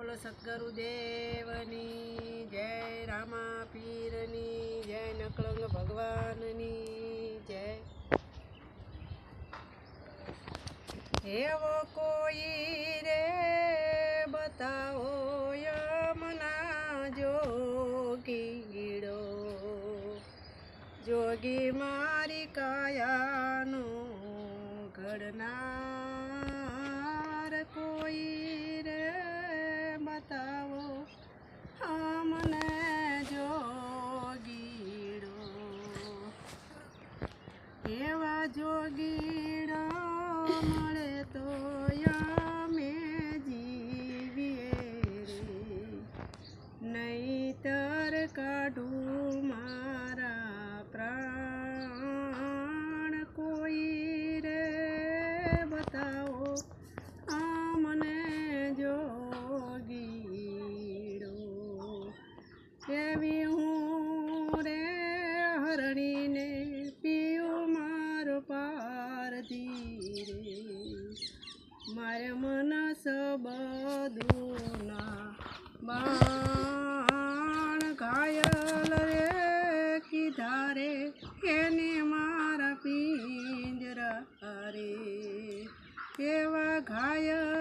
બોલો સદગુરુદેવની જય, રામા પીરની જય, નકળંગ ભગવાનની જય। એવો કોઈ રે બતાવો યમના જોગીડો, જોગી મારી કાયાનો ઘડનાર કોઈ રે બતાવો અમને જોગીડો, એવા જોગીડો મળે તો અમે જીવીએ રે, નહીતર કાઢું મારા પ્રાણ કોઈ રે બતાવો અમને જોગીડો। એવી હું રે હરણીને પીયું મારો પારધી રે, મારે મનસ બધુના બાણ ઘાયલ રે કીધા રે એને મારા પિંજરા રે, એવા ઘાયલ